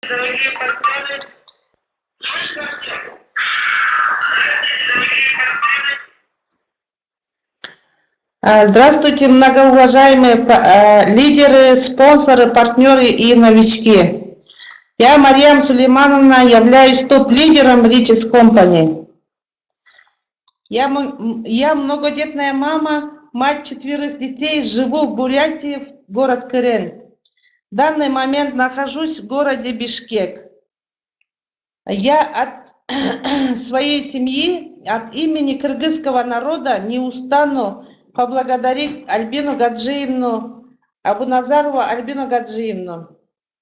Дорогие партнеры, здравствуйте, многоуважаемые лидеры, спонсоры, партнеры и новички. Я, Марьям Сулеймановна, являюсь топ-лидером Riches Company. Я многодетная мама, мать 4 детей, живу в Бурятии, город Кырен. В данный момент нахожусь в городе Бишкек. Я от своей семьи, от имени кыргызского народа не устану поблагодарить Альбину Гаджиевну, Абуназарову Альбину Гаджиевну,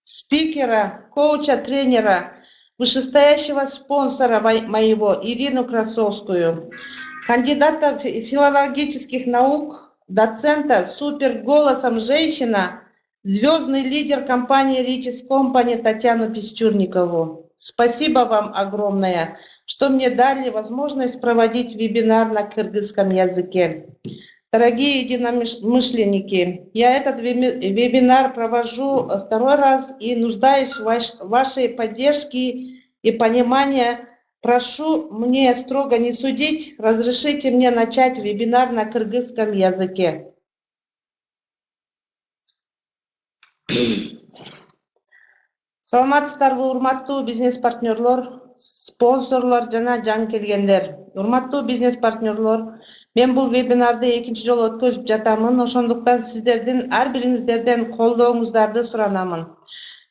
спикера, коуча, тренера, вышестоящего спонсора моего Ирину Красовскую, кандидата филологических наук, доцента, супер голосом женщина, звездный лидер компании Riches Company Татьяну Песчурникову. Спасибо вам огромное, что мне дали возможность проводить вебинар на кыргызском языке. Дорогие единомышленники, я этот вебинар провожу второй раз и нуждаюсь в вашей поддержке и понимании. Прошу мне строго не судить, разрешите мне начать вебинар на кыргызском языке. Саламатсыздарбы, урматтуу бизнес партнерлор, спонсорлор жана жаңы келгендер. Урматтуу бизнес партнерлор, мен бул вебинарды экинчи жолу өткөзүп жатамын, ошондуктан сиздердин ар бириңиздерден колдооңуздарды суранамын.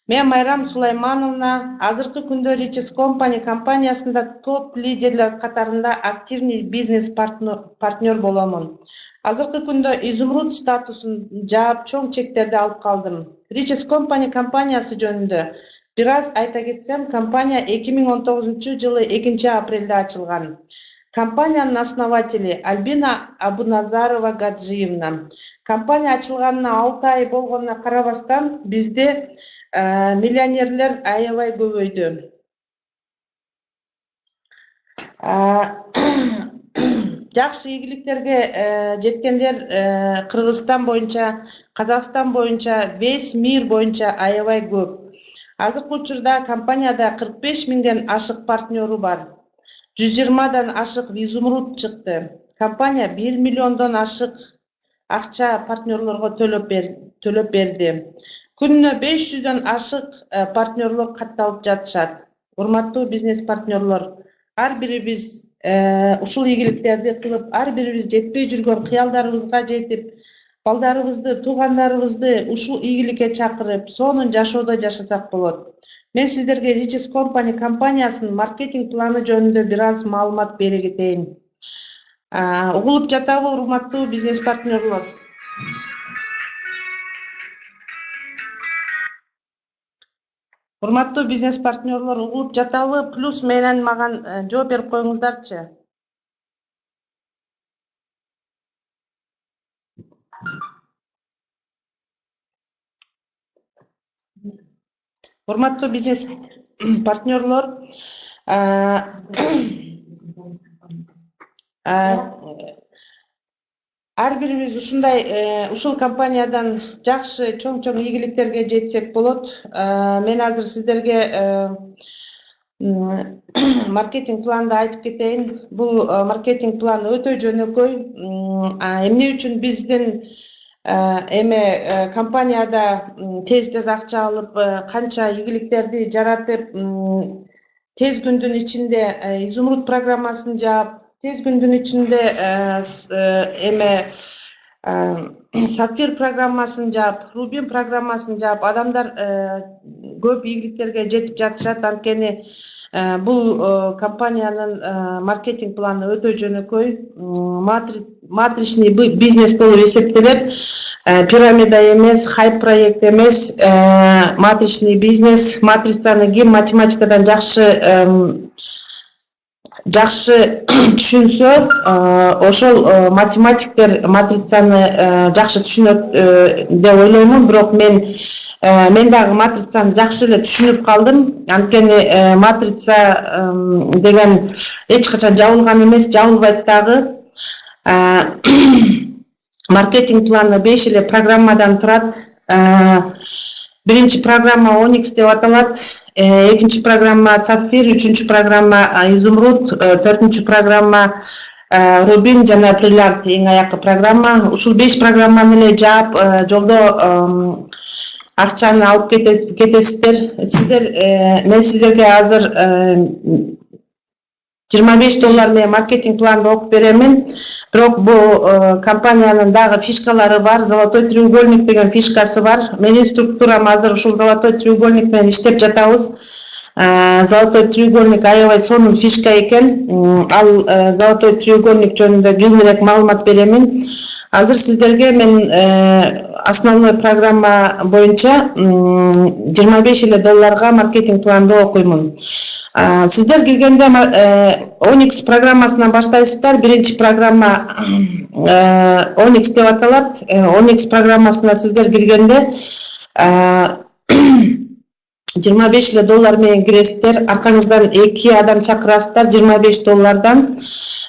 Мен Майрам Сулаймановна, азыркы күндө Riches Company компаниясында топ лидерлер катарында активный бизнес партнер боломун. Азыркы күндө изумруд статусун жаап, чоң чектерди алып калдым. Riches Company компаниясы жөнүндө бир аз айта кетсем, компания 2019 жылы 2 апрелде ачылган. Компаниянын основатели Альбина Абуназарова Гаджиевна. Компания ачылганына 6 ай болгонуна карабастан бизде миллионерлер аябай көбөйдү. Жакшы ийгиликтерге жеткендер Кыргызстан боюнча, Казакстан боюнча, весь мир боюнча аябай көп. Азыркы учурда компанияда 45 миңден ашык партнеру бар. 120дан ашык изумруд чыкты. Компания 1 миллиондон ашык акча партнерлорго төлөп берди. Күнүнө 500дөн ашык партнерлор катталып жатышат. Урматтуу бизнес партнерлор, ар бирибиз ушул ийгиликтерди кылып, ар бирибиз жетпей жүргөн кыялдарыбызга жетип, балдарыбызды, туугандарыбызды ушул ийгиликке чакырып, сонун жашоодо жашасак болот. Мен сиздерге Riches Company компаниясынын маркетинг планы жөнүндө бир аз маалымат бере кетейин. Угулуп жатабы, урматтуу бизнес партнерлор? Урматтуу бизнес партнерлор, угулуп жатабы? Плюс менен мага жооп берип коюңуздарчы. Урматтуу бизнес партнерлор, ар бирибиз ушул компаниядан жакшы чоң ийгиликтерге жетсек болот. Мен азыр сиздерге маркетинг планды айтып кетейин. Бул маркетинг план өтө жөнөкөй. Эмне үчүн биздин компанияда тез акча алып, канча ийгиликтерди жаратып, тез күндүн ичинде изумруд программасын жаап, тез күндүн ичинде сапфир программасын жаап, рубин программасын жаап, адамдар көп ийгиликтерге жетип жатышат. Анткени бул компаниянын маркетинг планы өтө жөнөкөй, матричный бизнес болуп эсептелет. Пирамида эмес, хайп проект эмес, матричный бизнес. Матрицаны ким математикадан жакшы түшүнсө, ошол математиктер матрицаны жакшы түшүнөт деп ойлоймун. Бирок мен дагы матрицаны жакшы эле түшүнүп калдым. Анткени матрица деген эч качан жабылган эмес, жабылбайт дагы. Маркетинг планы 5 эле программадан турат. Биринчи программа Onyx деп аталат. экинчи программа Сапфир, үчүнчү программа Изумруд, төртүнчү программа Рубин жана Бриллиант эң аяккы программа. Ушул 5 программаны эле жаап жолдо акчаны алып кетесиздер. Мен сиздерге азыр $25 менен маркетинг планды окуп беремин. Бирок бул компаниянын дагы фишкалары бар. Золотой треугольник деген фишкасы бар. Менин структурам азыр ушул Золотой треугольник менен иштеп жатабыз. Золотой треугольник аябай сонун фишка экен. Ал Золотой треугольник жөнүндө кеңирээк маалымат беремин. Азыр сиздерге мен основной программа боюнча $25 маркетинг планды окуймун. Сиздер киргенде Onyx программасынан баштайсыздар. Биринчи программа Onyx деп аталат. Onyx программасына сиздер киргенде $25 менен киресиздер. Аркаңыздан 2 адам чакырасыздар $25.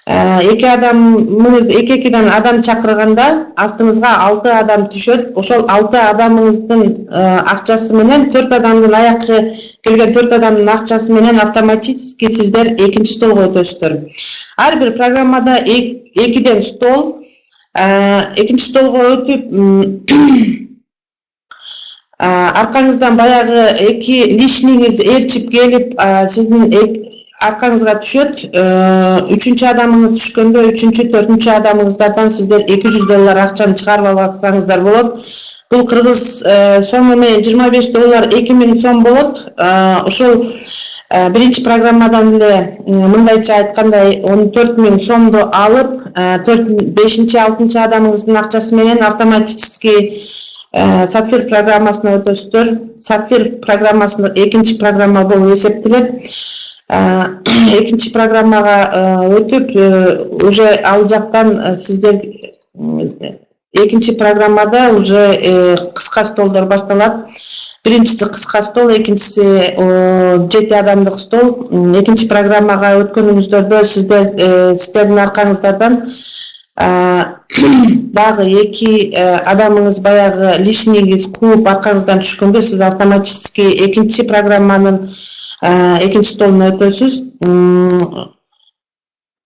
Эки-экиден адам чакырганда астыңызга 6 адам түшөт. Ошол 6 адамыңыздын акчасы менен 4 адамдын аякка келген 4 адамдын акчасы менен автоматически сиздер экинчи столго өтөсүздөр. Ар бир программада 2ден стол, экинчи столго өтүп аркаңыздан баягы 2 лишниңиз ээрчип келип сиздин аркаңызга түшөт. Үчүнчү адамыңыз түшкөндө үчүнчү, төртүнчү адамыңыздардан сиздер $200 акчаны чыгарып алсаңыздар болот. Бул кыргыз сому менен $25 2000 сом болот. Ошол биринчи программадан эле мындайча айтканда 14000 сомду алып, 5-6 адамыңыздын акчасы менен автоматически Сапфир программасына өтөсүздөр. Сапфир программасында экинчи программа болуп эсептелет. Экинчи программага өтүп, уже ал жактан сиздер экинчи программада уже кыска столдор башталат. Биринчиси кыска стол, экинчиси 7 адамдык стол. Экинчи программага өткөнүңүздөрдө сиздердин аркаңыздардан дагы 2 адамыңыз баягы лишниңиз кууп аркаңыздан түшкөндө сиз автоматически экинчи программанын экинчи столуна өтөсүз.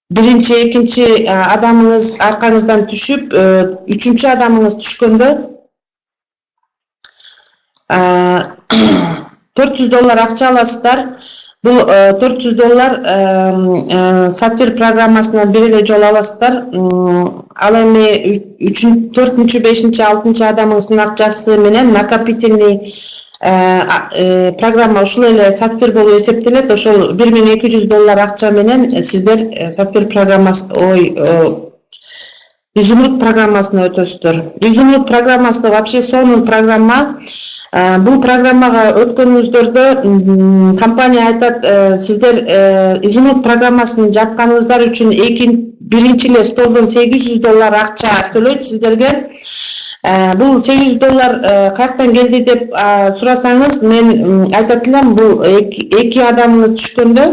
Биринчи, экинчи адамыңыз аркаңыздан түшүп, үчүнчү адамыңыз түшкөндө $400 акча аласыздар. Бул $400 Сапфир программасынан бир эле жолу аласыздар. Ал эми 3, 4, 5, 6 адамыңыздын акчасы менен накопительный программа ушул эле Сапфир болуп эсептелет. Ошол $1200 акча менен сиздер Сапфир программасы Изумруд программасына өтөсүздөр. Изумруд программасы вообще сонун программа. Бул программага өткөнүңүздөрдө компания айтат, сиздер Изумруд программасын жапканыңыздар үчүн биринчи эле столдон $800 акча төлөйт сиздерге. Бул $800 каяктан келди деп сурасаңыз, мен айтат элем, бул 2 адамыңыз түшкөндө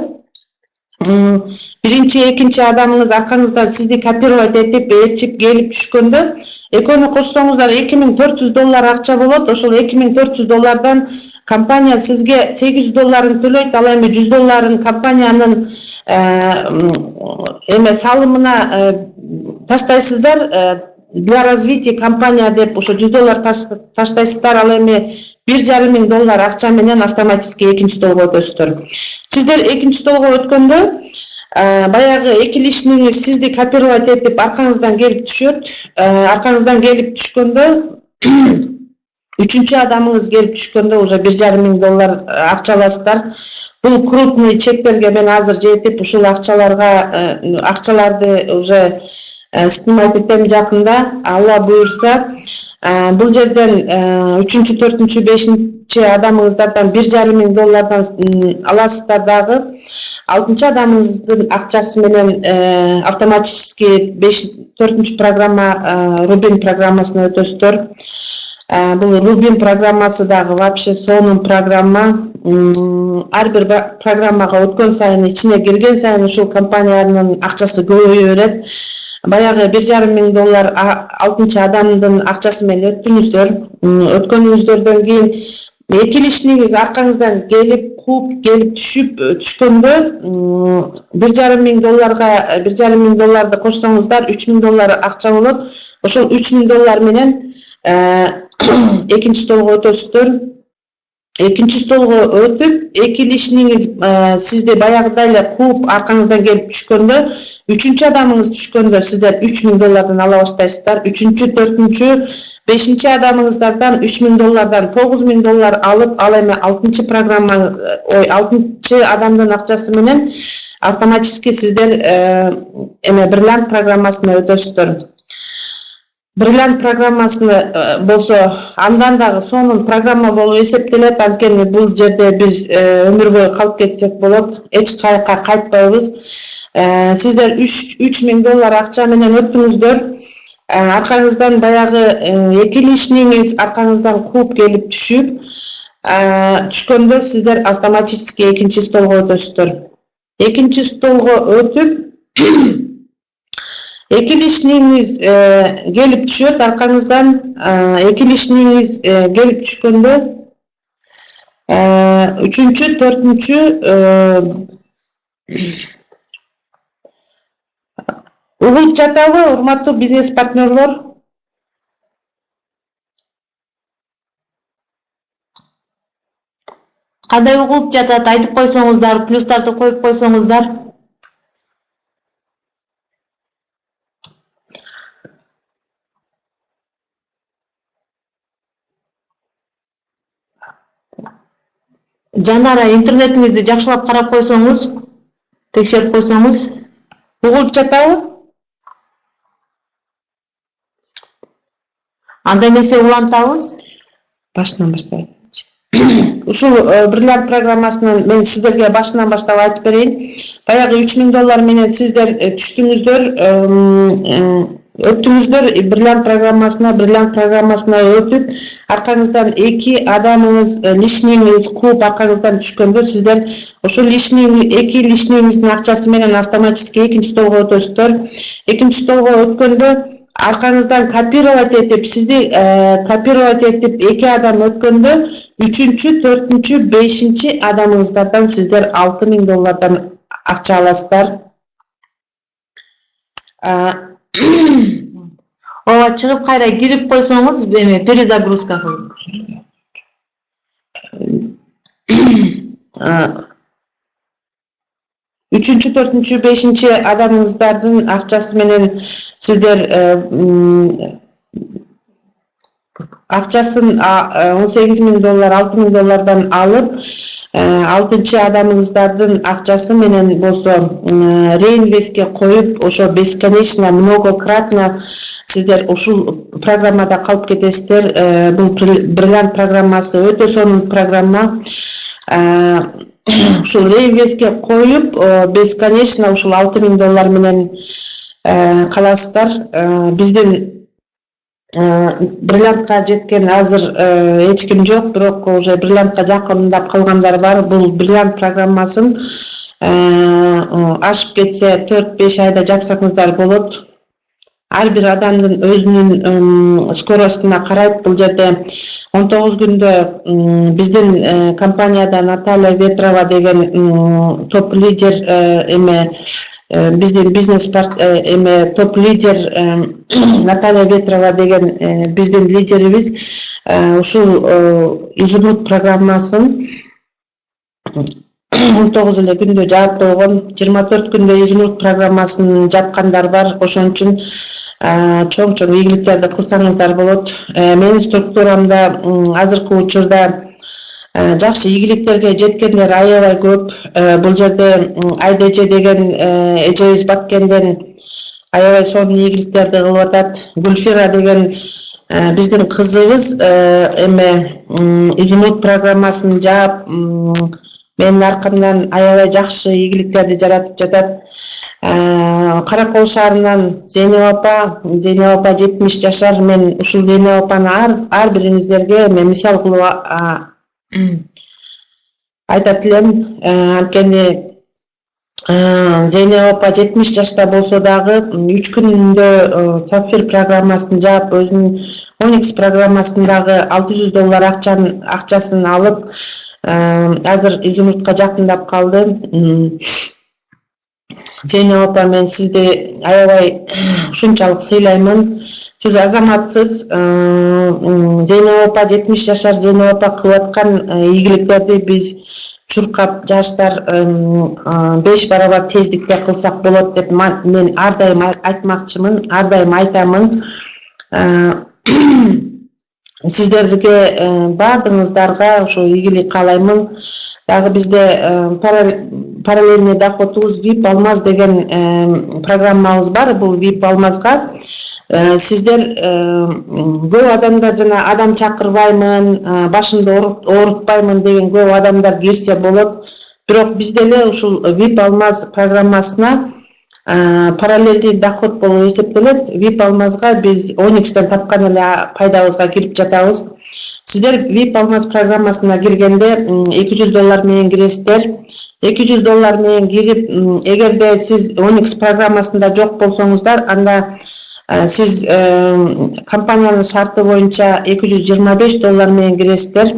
биринчи, экинчи адамыңыз аркаңыздан сизди копировать этип, ээрчип келип түшкөндө, экөөнү кошсоңуздар $2400 акча болот. Ошол $2400 компания сизге $800 төлөйт. Ал эми $100 компаниянын салымына таштайсыздар. Для развития компания деп ошо $100 таштайсыздар. Ал эми $1500 акча менен автоматически экинчи столго өтөсүздөр. Сиздер экинчи столго өткөндө баягы 2 лишниңиз сизди копировать этип аркаңыздан келип түшөт. Аркаңыздан келип түшкөндө үчүнчү адамыңыз келип түшкөндө уже $1500 акча аласыздар. Бул крупный чектерге мен азыр жетип, ушул акчаларды уже снимать этем жакында, Алла буйрса. Бул жерден 3-чү, 4-чү, 5-чи адамыңыздардан $1500 аласыздар дагы. 6-чы адамыңыздын акчасы менен автоматически 4-чү программа Рубин программасына өтөсүздөр. Бул Рубин программасы дагы вообще сонун программа. Ар бир программага өткөн сайын, ичине кирген сайын ушул компаниянын акчасы көбөйө берет. Баягы $1500 6-чы адамдын акчасы менен өттүңүздөр. Өткөнүңүздөрдөн кийин эки лишниңиз аркаңыздан келип кууп келип түшкөндө $1,500 кошсоңуздар $3,000 акча болот. Ошол $3,000 менен экинчи столго өтөсүздөр. Экинчи столго өтүп, эки лишниңиз сизди баягыдай эле кууп аркаңыздан келип түшкөндө, үчүнчү адамыңыз түшкөндө сиздер $3,000 ала баштайсыздар. Үчүнчү, төртүнчү, бешинчи адамыңыздардан $3,000 $9,000 алып, ал эми алтынчы адамдын акчасы менен автоматически сиздер бриллиант программасына өтөсүздөр. Бриллиант программасыны болсо андан дагы сонун программа болуп эсептелет. Анткени бул жерде биз өмүр бою калып кетсек болот, эч каяка кайтпайбыз. Сиздер $3,000 акча менен өттүңүздөр. Аркаңыздан баягы эки лишниңиз аркаңыздан кууп келип түшкөндө сиздер автоматически экинчи столго өтөсүздөр. Экинчи столго өтүп, эки лишниңиз келип түшөт аркаңыздан. Эки лишниңиз келип түшкөндө үчүнчү, төртүнчү угулуп жатабы, урматтуу бизнес партнерлор? Кандай угулуп жатат, айтып койсоңуздар, плюстарды коюп койсоңуздар. Жанара, интернетиңизди жакшылап карап койсоңуз, текшерип койсоңуз. Угулуп жатабы? Анда эмесе улантабыз. Башынан баштайт. Ушул бриллиант программасынын мен сиздерге башынан баштап айтып берейин. Баягы $3,000 менен сиздер түштүңүздөр, өттүңүздөр бриллиант программасына өтүп, аркаңыздан эки адамыңыз лишниңиз кууп аркаңыздан түшкөндө сиздер ошол эки лишниңиздин акчасы менен автоматически экинчи столго өтөсүздөр. Экинчи столго өткөндө аркаңыздан сизди копировать этип эки адам өткөндө үчүнчү, төртүнчү, бешинчи адамыңыздардан сиздер $6,000 акча аласыздар. Ооба, чыгып кайра кирип койсоңуз, эми перезагрузка кылып. Үчүнчү, төртүнчү, бешинчи адамыңыздардын акчасы менен сиздер акчасын $18,000, $6,000 алып, алтынчы адамыңыздардын акчасы менен болсо реинвестке коюп, ошо бесконечно многократно сиздер ушул программада калып кетесиздер. Бул бриллиант программасы өтө сонун программа. Ушул реинвестке коюп, бесконечно ушул $6,000 менен каласыздар. Биздин бриллиантка жеткен азыр эч ким жок, бирок уже бриллиантка жакындап калгандар бар. Бул бриллиант программасын ашып кетсе 4-5 айда жапсаңыздар болот. Ар бир адамдын өзүнүн скоростуна карайт. Бул жерде 19 күндө биздин компанияда Наталья Ветрова деген топ лидер биздин бизнес топ лидер Наталья Ветрова деген биздин лидерибиз ушул изумруд программасын 19 эле күндө жаап койгон. 24 күндө изумруд программасын жапкандар бар. Ошон үчүн чоң ийгиликтерди кылсаңыздар болот. Менин структурамда азыркы учурда жакшы ийгиликтерге жеткендер аябай көп. Бул жерде Айдеже деген эжебиз Баткенден аябай сонун ийгиликтерди кылып атат. Гүлфира деген биздин кызыбыз изумруд программасын жаап, менин аркамдан аябай жакшы ийгиликтерди жаратып жатат. Каракол шаарынан Зейнеп апа 70 жашар. Мен ушул Зейнеп апаны ар бириңиздерге мен мисал кылып айтат элем. Анткени Зейнеп апа 70 жашта болсо дагы 3 күндө Сапфир программасын жаап, өзүнүн Onyx программасындагы $600 акчасын алып, азыр Изумрудка жакындап калды. Зейнеп апа, мен сизди аябай ушунчалык сыйлаймын. Сиз азаматсыз. Зейнеп апа, 70 жашар Зейнеп апа кылып аткан ийгиликтерди биз чуркап, жаштар 5 барабар тездикте кылсак болот деп мен ар дайым айтмакчымын, ар дайым айтамын. Сиздерге баардыгыңыздарга ошо ийгилик каалаймын. Дагы бизде параллельный доходубуз VIP Алмаз деген программабыз бар. Бул VIP Алмазга сиздер көп адамдар, жана адам чакырбаймын, башымды оорутпаймын деген көп адамдар кирсе болот. Бирок бизде эле ушул VIP Алмаз программасына параллельный доход болуп эсептелет. VIP Алмазга биз Onyx'тен тапкан эле пайдабызга кирип жатабыз. Сиздер VIP Алмаз программасына киргенде $200 менен киресиздер. $200 менен кирип, эгерде сиз Onyx программасында жок болсоңуздар, анда сиз компаниянын шарты боюнча $225 менен киресиздер.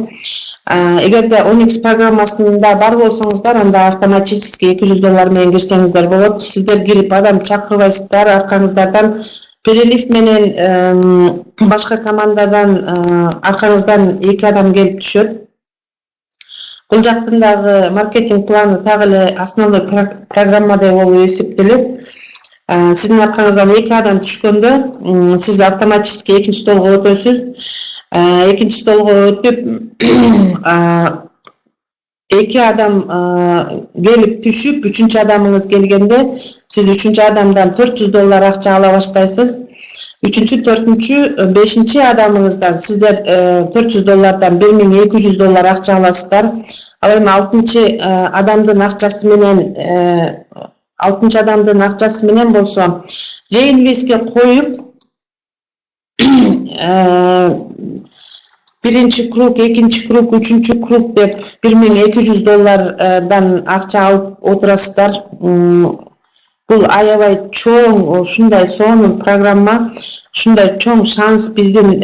Эгерде Onyx программасында бар болсоңуздар, анда автоматически $200 менен кирсеңиздер болот. Сиздер кирип адам чакырбайсыздар, аркаңыздардан перелив менен башка командадан аркаңыздан 2 адам келип түшөт. Бул жактын дагы маркетинг планы так эле основной программадай болуп эсептелет. Сиздин аркаңыздан 2 адам түшкөндө, сиз автоматически экинчи столго өтөсүз. Экинчи столго өтүп, 2 адам келип түшүп, 3-чү адамыңыз келгенде, сиз 3-чү адамдан $400 акча ала баштайсыз. 3-чү, 4-чү, 5-чи адамыңыздан сиздер $400 $1200 акча аласыздар. Ал эми 6-чы адамдын акчасы менен болсо, реинвестке коюп, биринчи круг, экинчи круг, 3-чү круг деп $1200 акча алып отурасыздар. Бул аябай чоң, ушундай сонун программа, ушундай чоң шанс биздин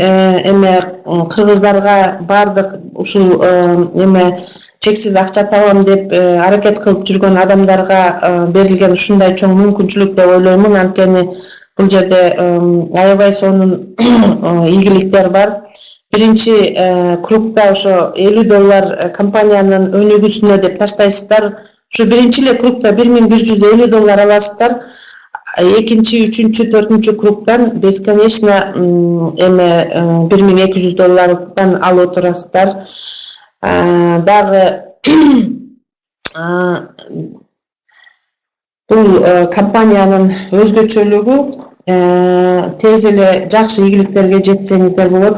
кыргыздарга бардык ушул чексиз акча табам деп аракет кылып жүргөн адамдарга берилген ушундай чоң мүмкүнчүлүк деп ойлоймун. Анткени бул жерде аябай сонун ийгиликтер бар. Биринчи кругда ошо $50 компаниянын өнүгүүсүнө деп таштайсыздар. Ошо биринчи эле кругда $1150 аласыздар. Экинчи, 3-чү, 4-чү кругдан бесконечно $1200 алып отурасыздар. Дагы бул компаниянын өзгөчөлүгү тез эле жакшы ийгиликтерге жетсеңиздер болот.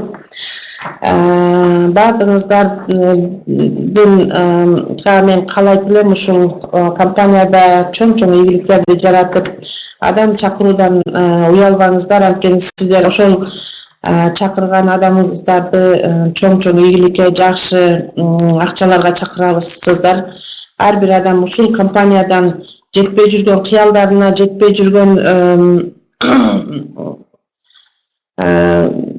Баардыгыңыздардын мен каалайт элем ушул компанияда чоң ийгиликтерди жаратып, адам чакыруудан уялбаңыздар. Анткени сиздер ошол чакырган адамыңыздарды чоң ийгиликке, жакшы акчаларга чакырасыздар. Ар бир адам ушул компаниядан жетпей жүргөн кыялдарына, жетпей жүргөн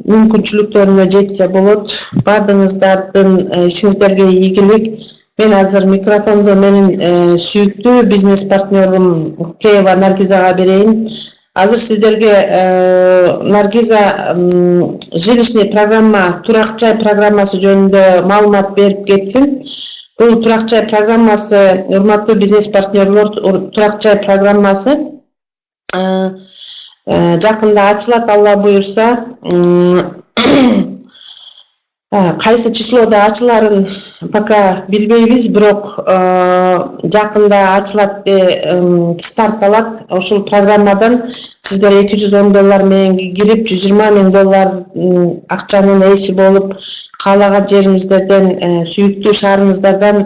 мүмкүнчүлүктөрүнө жетсе болот. Баардыгыңыздардын ишиңиздерге ийгилик. Мен азыр микрофонду менин сүйүктүү бизнес партнерим Кеева Наргизага берейин. Азыр сиздерге Наргиза жилищный программа, турак жай программасы жөнүндө маалымат берип кетсин. Бул турак жай программасы, урматтуу бизнес партнерлор, турак жай программасы жакында ачылат, Алла буюрса. Кайсы числода ачыларын пока билбейбиз, бирок жакында ачылат, старт алат. Ошол программадан сиздер $210 менен кирип, $120,000 акчанын ээси болуп, каалаган жериңиздерден, сүйүктүү шаарыңыздардан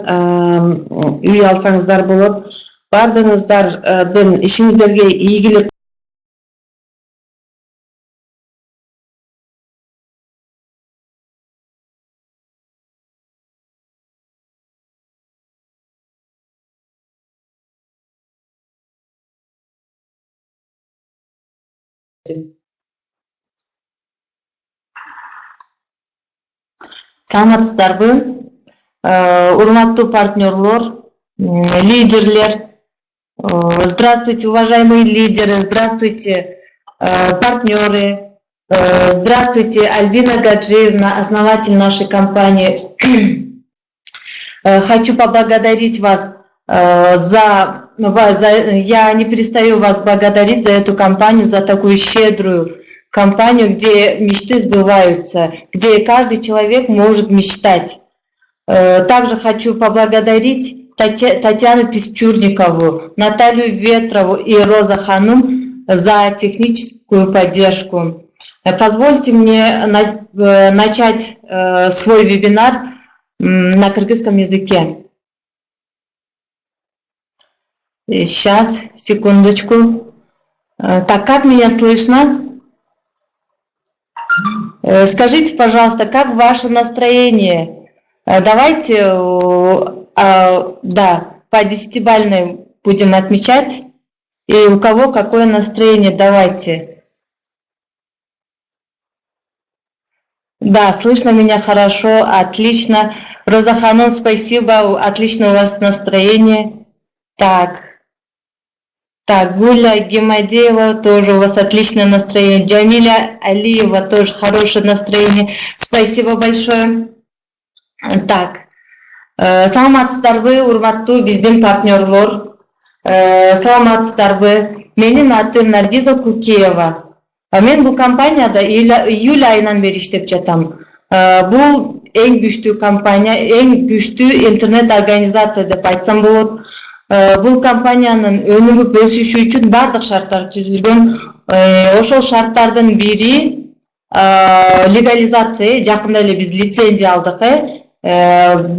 үй алсаңыздар болот. Баардыгыңыздардын ишиңиздерге ийгилик Саламатсыздарбы? Урматтуу партнерлор, лидерлер. Здравствуйте, уважаемые лидеры, здравствуйте, партнеры. Здравствуйте, Альбина Гаджиевна, основатель нашей компании. Хочу поблагодарить вас я не перестаю вас благодарить за эту компанию, за такую щедрую компанию, где мечты сбываются, где каждый человек может мечтать. Также хочу поблагодарить Татьяну Песчурникову, Наталью Ветрову и Роза Ханум за техническую поддержку. Позвольте мне начать свой вебинар на кыргызском языке. Сейчас, секундочку. Так, как меня слышно? Скажите, пожалуйста, как ваше настроение? Давайте, да, по 10-бальной будем отмечать. И у кого какое настроение, давайте. Да, слышно меня хорошо, отлично. Роза Ханум, спасибо, отлично у вас настроение. Так, Гуля Гемадеева, тоже у вас отличное настроение. Джамиля Алиева, тоже хорошее настроение. Спасибо большое. Так, саламатсыздарбы, урматтуу биздин партнерлор. Саламатсыздарбы, менин атым Наргиза Кукеева. Мен бул компанияда июль айынан бери иштеп жатам. Бул эң күчтүү компания, эң күчтүү интернет организация деп айтсам болот. Бул компаниянын өнүгүп өсүшү үчүн бардык шарттар түзүлгөн. Ошол шарттардын бири легализация. Жакында эле биз лицензия алдык.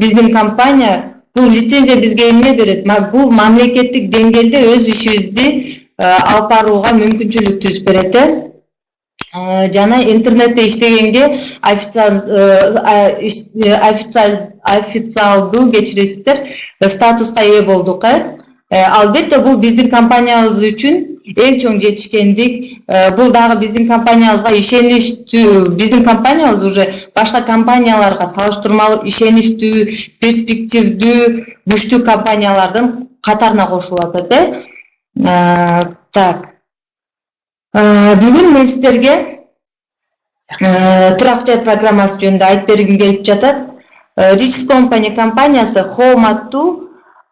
Биздин компания, бул лицензия бизге эмне берет? Бул мамлекеттик деңгээлде өз ишибизди алып барууга мүмкүнчүлүк түзүп берет. Жана интернетте иштегенге официалдуу кечиресиздер статуска ээ болдук. Албетте бул биздин компаниябыз үчүн эң чоң жетишкендик. Бул дагы биздин компаниябызга ишеничтүү. Биздин компаниябыз уже башка компанияларга салыштырмалуу ишеничтүү, перспективдүү, күчтүү компаниялардын катарына кошулуп атат. Так. Бүгүн мен сиздерге турак жай программасы жөнүндө айтып бергим келип жатат. Rich Company компаниясы Home аттуу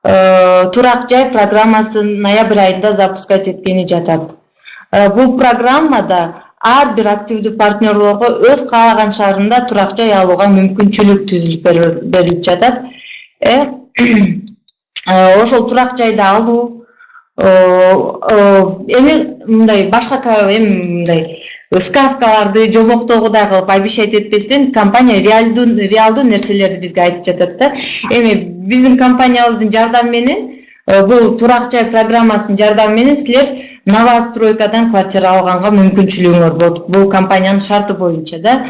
турак жай программасын ноябрь айында запускать эткени жатат. Бул программада ар бир активдүү партнерлорго өз каалаган шаарында турак жай алууга мүмкүнчүлүк түзүлүп берилип жатат. Ошол турак жайды алуу эми мындай башка мындай сказкаларды жомоктогудай кылып обещать этпестен компания реалдуу нерселерди бизге айтып жатат да. Эми биздин компаниябыздын жардамы менен, бул турак жай программасынын жардамы менен силер новостройкадан квартира алганга мүмкүнчүлүгүңөр болот. Бул компаниянын шарты боюнча да.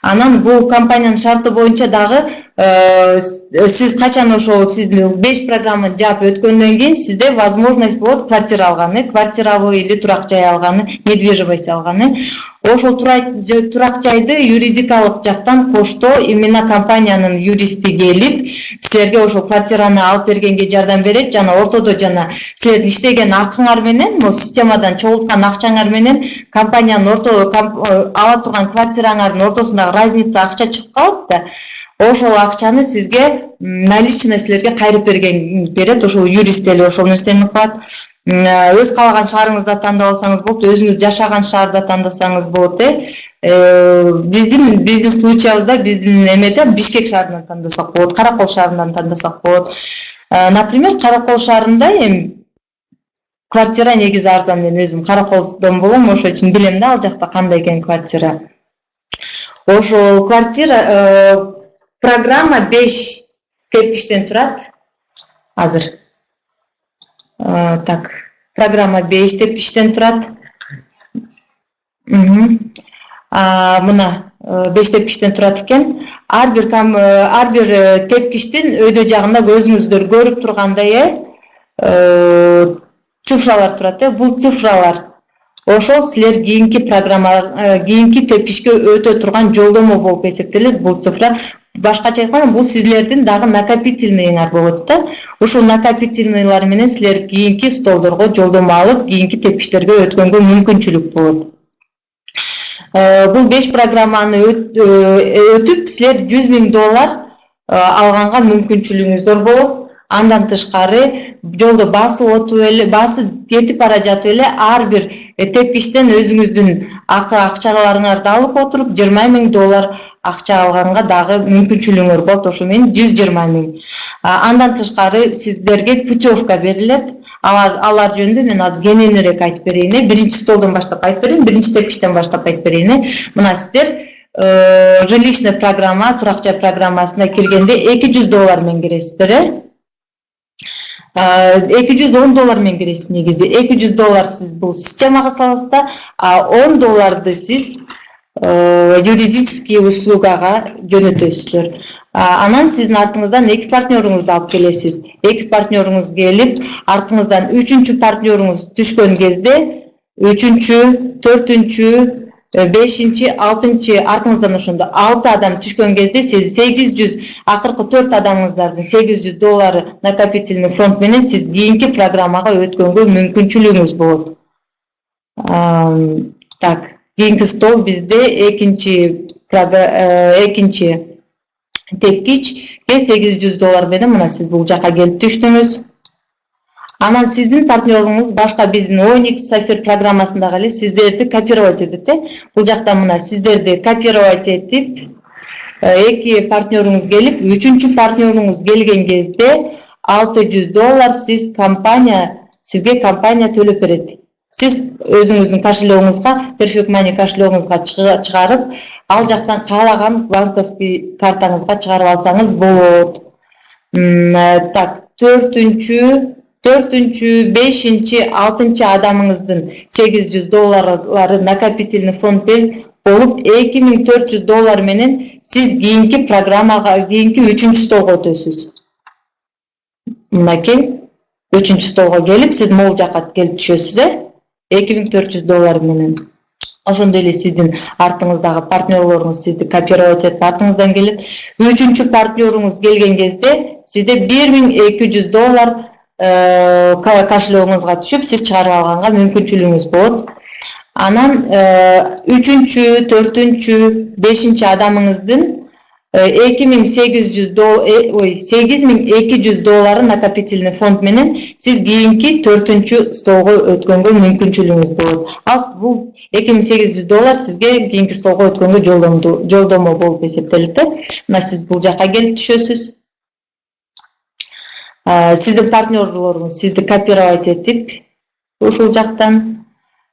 Анан бул компаниянын шарты боюнча дагы сиз качан ошол сиздин 5 программаны жаап өткөндөн кийин сизде возможность болот квартира алганы, квартирабы или турак жай алганы, недвижимость алганы. Ошол турак жайды юридикалык жактан кошто именно компаниянын юристи келип, силерге ошол квартираны алып бергенге жардам берет жана ортодо жана силердин иштеген акыңар менен, могу системадан чогулткан акчаңар менен компаниянын ала турган квартираңардын ортосундагы разница акча чыгып калат да. Ошол акчаны сизге наличный силерге кайрып берет. Ошол юрист эле ошол нерсени кылат. Өз каалаган шаарыңызда тандап алсаңыз болот, өзүңүз жашаган шаарда тандасаңыз болот. Биздин случаябызда биздин эмеде Бишкек шаарынан тандасак болот, Каракол шаарынан тандасак болот. Например, Каракол шаарында эми квартира негизи арзан. Мен өзүм Караколдон болом, ошол үчүн билем да ал жакта кандай экен квартира. Ошол квартира программа 5 тепкичтен турат. Азыр. Так, программа 5 тепкичтен турат. Мына 5 тепкичтен турат экен. Ар бир тепкичтин өйдө жагында өзүңүздөр көрүп тургандай цифралар турат. Бул цифралар ошол силер кийинки программа кийинки тепкичке өтө турган жолдомо болуп эсептелет. Бул цифра башкача айтканда бул силердин дагы накопительныйыңар болот да. Ушул накопительныйлар менен силер кийинки столдорго жолдомо алып, кийинки тепкичтерге өткөнгө мүмкүнчүлүк болот. Бул 5 программаны өтүп силер $100,000 алганга мүмкүнчүлүгүңүздөр болот. Андан тышкары жолдо басып отуп эле, басып кетип бара жатып эле ар бир тепкичтен өзүңүздүн акчаларыңарды алып отуруп $20,000 акча алганга дагы мүмкүнчүлүгүңөр болот. Ошо менен 120,000. Андан тышкары сиздерге путевка берилет. Алар жөнүндө мен азыр кененирээк айтып берейин. Биринчи столдон баштап айтып берейин, биринчи тепкичтен баштап айтып берейин. Мына сиздер жилищный программа, турак жай программасына киргенде $200 менен киресиздер. $210 менен киресиз негизи. $200 сиз бул системага саласыз да, $10 сиз юридический услугага жөнөтөсүздөр. Анан сиздин артыңыздан 2 партнерыңызды алып келесиз. 2 партнерыңыз келип, артыңыздан 3-чү партнерыңыз түшкөн кезде 3-чү, 4-чү, 5-чи, 6-чы артыңыздан ошондо 6 адам түшкөн кезде сиз 800, акыркы 4 адамыңыздардын $800 накопительный фонд менен сиз кийинки программага өткөнгө мүмкүнчүлүгүңүз болот. Так, кийинки стол бизде экинчи тепкичке $800 менен мына сиз бул жака келип түштүңүз. Анан сиздин партнерыңыз башка биздин Onyx Safir программасындагы эле сиздерди копировать этет. Бул жакта мына сиздерди копировать этип, 2 партнерыңыз келип, 3-чү партнерыңыз келген кезде $600 сизге компания төлөп берет. Сиз өзүңүздүн кошелегиңизга, Perfect Money кошелегиңизга чыгарып, ал жактан каалаган банковский картаңызга чыгарып алсаңыз болот. Так, 4-чү, 5-чи, 6-чы адамыңыздын $800 накопительный фонд болуп, $2,400 менен сиз кийинки программага, кийинки 3-чү столго өтөсүз. Мынакей 3-чү столго келип, сиз могул жакка келип түшөсүз, $2,400 менен. Ошондой эле сиздин артыңыздагы партнерлоруңуз сизди копировать этип артыңыздан келет. 3-чү партнерыңыз келген кезде сизде $1,200 кошелегиңизга түшүп, сиз чыгарып алганга мүмкүнчүлүгүңүз болот. Анан 3-чү, 4-чү, 5-чи адамыңыздын $8,200 накопительный фонд менен сиз кийинки 4-чү столго өткөнгө мүмкүнчүлүгүңүз болот. Ал бул $2,800 сизге кийинки столго өткөнгө жолдомо болуп эсептелет. Мына сиз бул жака келип түшөсүз. Сиздин партнерлоруңуз сизди копировать этип, ушул жактан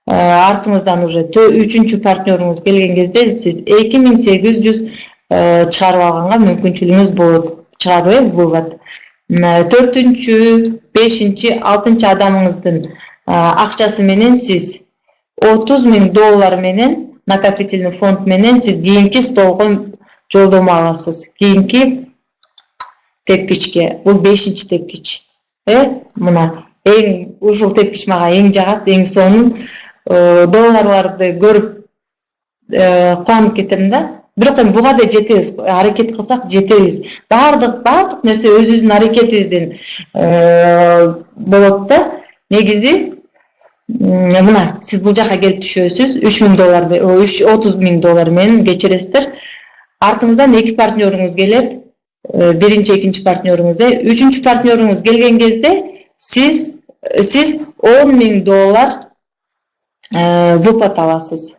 артыңыздан уже 3-чү партнерыңыз келген кезде сиз 2,800 чыгарып алганга мүмкүнчүлүгүңүз болот. Чыгарып болот. 4-чү, 5-чи, 6-чы адамыңыздын акчасы менен сиз $30,000 менен накопительный фонд менен сиз кийинки столго жолдомо аласыз. Кийинки тепкичке. Бул 5-чи тепкич. Мына ушул тепкич мага эң жагат, эң сонун долларларды көрүп кубанып кетем да. Бирок буга да жетебиз, аракет кылсак жетебиз. Бардык нерсе өзүбүздүн аракетибизден болот да. Негизи мына сиз бул жака келип түшөсүз, $30,000 менен кечиресиздер. Артыңыздан 2 партнерыңыз келет. Биринчи, экинчи партнерыңыз, 3-чү партнерыңыз келген кезде сиз $10,000 выплата аласыз.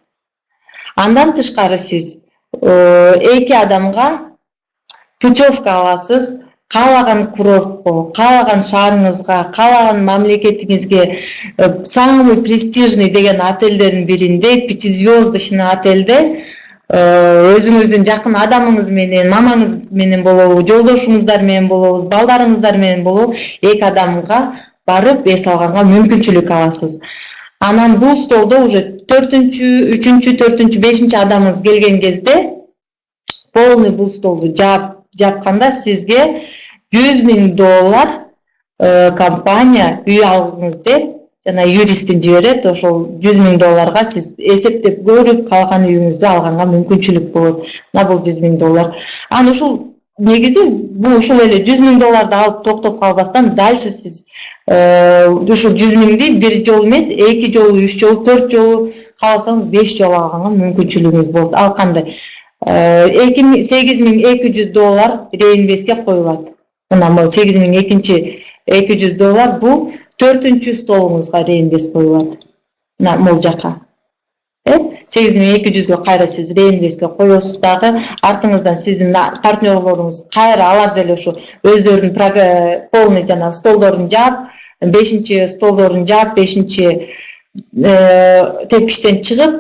Андан тышкары сиз 2 адамга путевка аласыз. Каалаган курортко, каалаган шаарыңызга, каалаган мамлекетиңизге, самый престижный деген отелдердин биринде, 5-звездочный отелде өзүңүздүн жакын адамыңыз менен, мамаңыз менен болобу, жолдошуңуздар менен болобу, балдарыңыздар менен болобу, 2 адамга барып эс алганга мүмкүнчүлүк аласыз. Анан бул столдо уже 4-чү, 3-чү, 4-чү, 5-чи адамыңыз келген кезде полный бул столду жапканда сизге $100,000 компания үй алгыңыз деп жана юристин жиберет, ошол $100,000 сиз эсептеп көрүп калган үйүңүздү алганга мүмкүнчүлүк болот. Мына бул $100,000. Анан ушул негизи бул ушул эле $100,000 алып токтоп калбастан дальше сиз ушул 100,000 бир жолу эмес, 2 жолу, 3 жолу, 4 жолу, кааласаңыз 5 жолу алганга мүмкүнчүлүгүңүз болот. Ал кандай? $8,200 реинвестке коюлат. Мына бул $8,200 бул 4-чү столуңузга реинвест коюлат. Мына могул жака. 8,200 кайра сиз реинвестке коесуз дагы, артыңыздан сиздин партнерлоруңуз кайра алар деле ушу өздөрүнүн полный жана столдорун жаап, 5-чи столдорун жаап, 5-чи тепкичтен чыгып,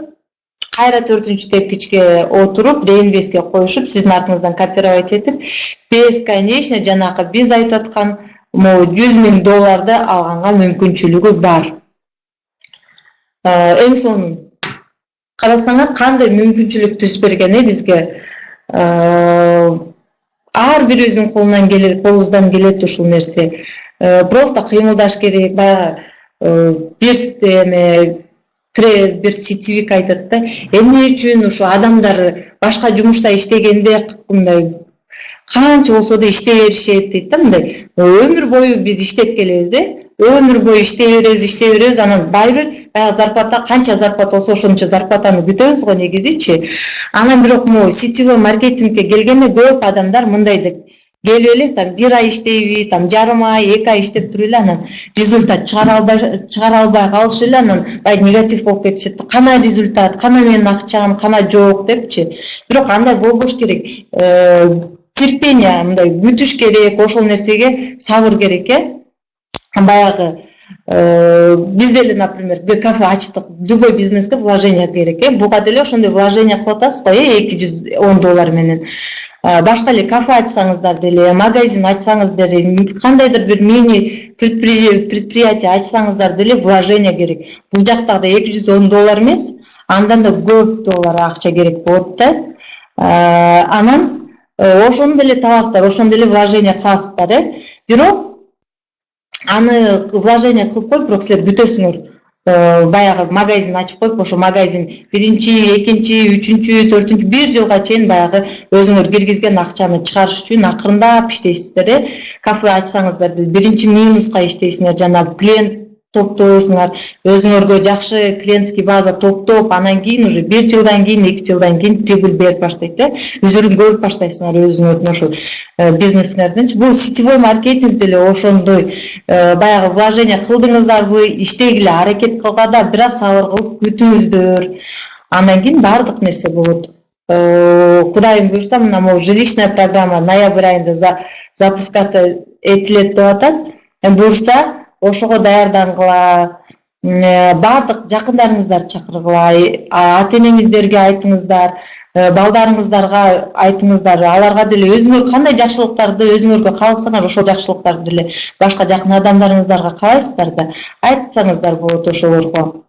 кайра 4-чү тепкичке отуруп, реинвестке коюшуп, сиздин артыңыздан кооперовать этип, бесконечно жанакы биз айтып аткан $100,000 алганга мүмкүнчүлүгү бар. Эң сонун карасаңар кандай мүмкүнчүлүк түзүп берген бизге. Ар бирибиздин колубуздан келет ушул нерсе. Просто кыймылдаш керек. Баягы бир сетевик айтат да, эмне үчүн ушу адамдар башка жумушта иштегенде мындай канча болсо да иштей беришет дейт да, мындай. Өмүр бою биз иштеп келебиз, өмүр бою иштей беребиз, анан баягы зарплата, канча зарплата болсо ошончо зарплатаны күтөбүз го негизичи. Анан бирок могу сетевой маркетингке келгенде көп адамдар мындай деп келип эле, там бир ай иштейби, там жарым ай, 2 ай иштеп туруп эле, анан результат чыгара албай калышып эле, анан баягы негатив болуп кетишет. Кана результат, кана менин акчам, кана жок депчи. Бирок андай болбош керек. Терпение, мындай күтүш керек, ошол нерсеге сабыр керек, Баягы биз деле, например, бир кафе ачтык, любой бизнеске вложение керек, буга деле ошондой вложение кылып атасыз го, $210 менен. Башка эле кафе ачсаңыздар деле, магазин ачсаңыз деле, кандайдыр бир мини предприятие ачсаңыздар деле вложение керек. Бул жактагы $210 эмес, андан да көп доллар акча керек болот да. Анан ошону деле табасыздар, ошону деле вложение кыласыздар, бирок аны вложение кылып коюп, бирок силер күтөсүңөр. Баягы магазин ачып коюп, ошо магазин 1-чи, 2-чи, 3-чү, 4-чү, 1 жылга чейин баягы өзүңөр киргизген акчаны чыгарыш үчүн акырындап иштейсиздер. Кафе ачсаңыздар, 1-чи минуска иштейсиңер, жана клиент топтойсуңар, өзүңөргө жакшы клиентский база топтоп, анан кийин уже 1 жылдан кийин, 2 жылдан кийин прибыль берип баштайт, Үзүрүн көрүп баштайсыңар өзүңөрдүн ошо бизнесиңердин. Бул сетевой маркетинг деле ошондой. Баягы вложение кылдыңыздарбы, иштегиле аракет кылганда бир аз сабыр кылып күтүңүздөр. Андан кийин баардык нерсе болот. Кудайым буйрса, мына могу жилищная программа ноябрь айында запускаться этилет деп атат. Буйрса ошого даярдангыла, баардык жакындарыңыздарды чакыргыла, ата-энеңиздерге айтыңыздар, балдарыңыздарга айтыңыздар, аларга деле өзүңөр кандай жакшылыктарды өзүңөргө кааласаңар, ошол жакшылыктарды деле башка жакын адамдарыңыздарга каалайсыздар да, айтсаңыздар болот ошолорго.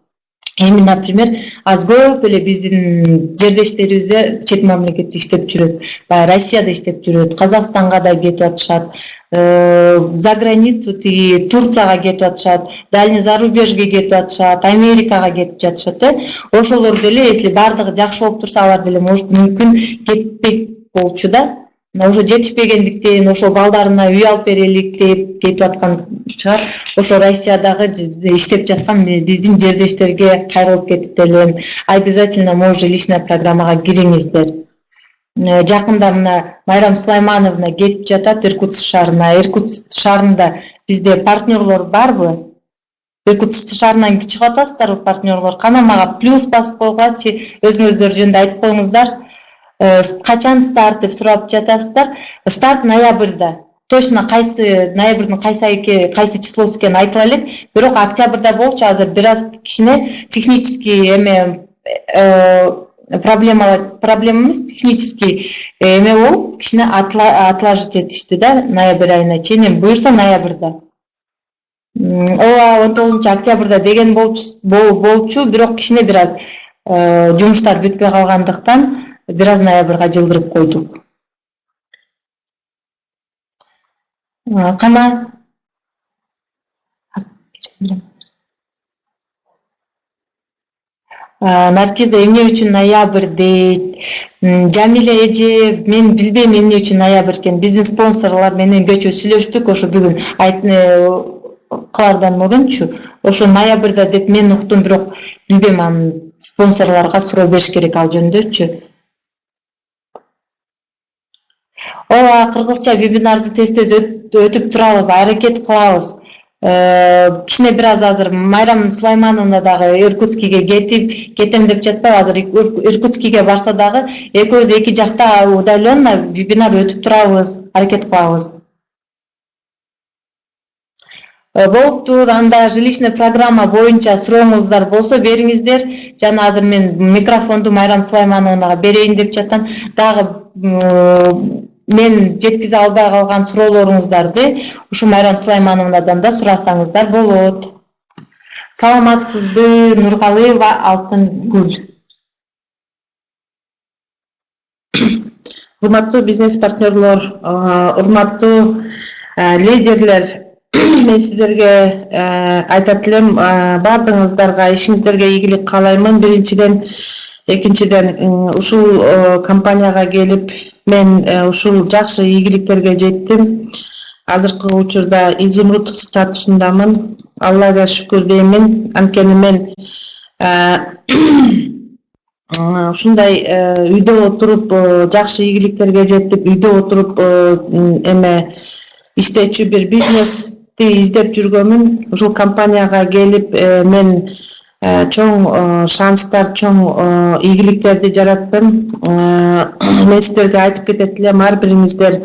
Эми, например, аз көп эле биздин жердештерибиз чет мамлекетте иштеп жүрөт, баягы Россияда иштеп жүрөт, Казакстанга да кетип атышат, за границу, Турцияга кетип атышат, дальний зарубежге кетип атышат, Америкага кетип жатышат. Ошолор деле, если баардыгы жакшы болуп турса, алар деле может мүмкүн кетпек болчу да. Уже жетишпегендиктен, ошол балдарына үй алып берелик деп кетип аткан чыгар. Ошо Россиядагы иштеп жаткан биздин жердештерге кайрылып кетип элем. Обязательно могу жилищная программага кириңиздер. Жакында мына Майрам Сулаймановна кетип жатат Иркутск шаарына. Иркутск шаарында бизде партнерлор барбы? Иркутск шаарынан чыгып атасыздарбы партнерлор? Кана мага плюс басып койгучу, өзүңүздөр жөнүндө айтып коюңуздар. Качан старт деп сурап жатасыздар. Старт ноябрда. Точно кайсы ноябрдын кайсы числосу экенин айтыла элек, бирок октябрда болчу. Азыр бир аз кичине технический проблема эмес, технический болуп, кичине отложить этишти да, ноябрь айына чейин. Буюрса ноябрда. 19-октябрда деген болчу, бирок кичине бир аз жумуштар бүтпөй калгандыктан бир аз ноябрга жылдырып койдук. Кана Наргиза эмне үчүн ноябрь дейт? Жамиля эже мен билбейм эмне үчүн ноябрь экен. Биздин спонсорлор менен кечээ сүйлөштүк ошо бүгүн кылардан мурунчу. Ошо ноябрда деп мен уктум, бирок билбейм анын спонсорлорго суроо бериш керек ал жөнүндөчү. Ооба, кыргызча вебинарды тез өтүп турабыз, аракет кылабыз. Кичине бир аз азыр Майрам Сулаймановна дагы Иркутскиге кетем деп жатпайбы? Азыр Иркутскиге барса дагы экөөбүз эки жакта удаленно вебинар өтүп турабыз, аракет кылабыз. Болуптур, анда жилищный программа боюнча сурооңуздар болсо бериңиздер. Жана азыр мен микрофонду Майрам Сулаймановнага берейин деп жатам. Дагы мен жеткизе албай калган суроолоруңуздарды ушу Майрам Сулаймановнадан да сурасаңыздар болот. Саламатсызбы, Нургалыева Алтынгүл? Урматтуу бизнес партнерлор, урматтуу лидерлер, мен сиздерге айтат элем, баардыгыңыздарга ишиңиздерге ийгилик каалаймын. Биринчиден, экинчиден ушул компанияга келип мен ушул жакшы ийгиликтерге жеттим. Азыркы учурда изумруд статусундамын. Аллага шүкүр деймин. Анткени мен ушундай үйдө отуруп жакшы ийгиликтерге жеттип, үйдө отуруп иштечү бир бизнести издеп жүргөмүн. Ушул компанияга келип мен чоң шанстар, чоң ийгиликтерди жараттым. Мен сиздерге айтып кетет элем, ар бириңиздер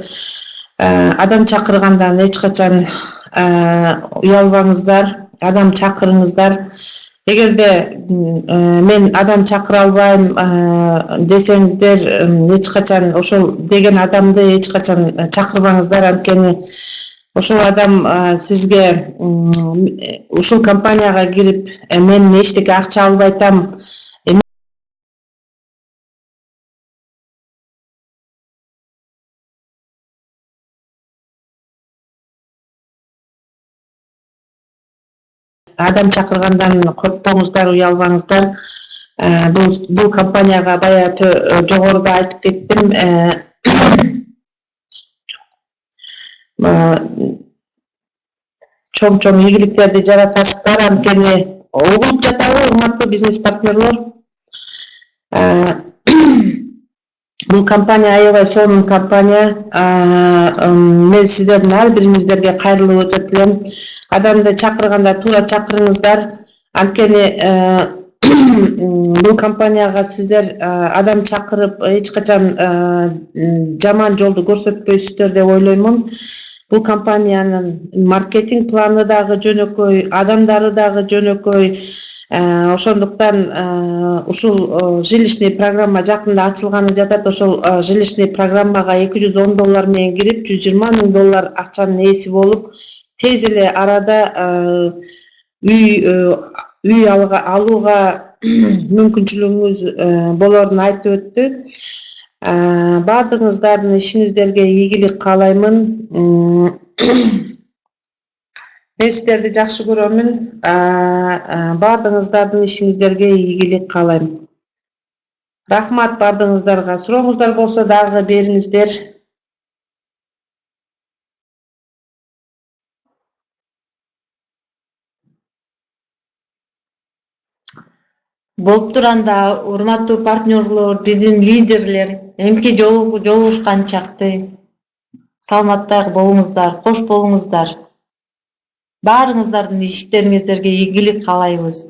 адам чакыргандан эч качан уялбаңыздар, адам чакырыңыздар. Эгерде мен адам чакыра албайм десеңиздер, эч качан ошол деген адамды эч качан чакырбаңыздар. Анткени ошол адам сизге ушул компанияга кирип мен эчтеке акча албай атам, адам чакыргандан коркпоңуздар, уялбаңыздар. Бул компанияга баягы жогоруда айтып кеттим. Чоң ийгиликтерди жаратасыздар. Анткени угулуп жатабы, урматтуу бизнес партнерлор? Бул компания аябай сонун компания. Мен сиздердин ар бириңиздерге кайрылып өтөт элем. Адамды чакырганда туура чакырыңыздар. Анткени бул компанияга сиздер адам чакырып эч качан жаман жолду көрсөтпөйсүздөр деп ойлоймун. Бул компаниянын маркетинг планы дагы жөнөкөй, адамдары дагы жөнөкөй. Ошондуктан ушул жилищный программа жакында ачылганы жатат. Ошол жилищный программага $210 менен кирип, $120,000 акчанын ээси болуп, тез эле арада үй алууга мүмкүнчүлүгүңүз болорун айтып өттү. Баардыгыңыздардын ишиңиздерге ийгилик каалаймын. Мен сиздерди жакшы көрөмүн. Баардыгыңыздардын ишиңиздерге ийгилик каалайм. Рахмат баардыгыңыздарга. Сурооңуздар болсо дагы бериңиздер. Болуптур, анда урматтуу партнерлор, биздин лидерлер эмки жолугушкан чакты. Саламатта болуңуздар, кош болуңуздар. Баарыңыздардын иштериңиздерге ийгилик каалайбыз.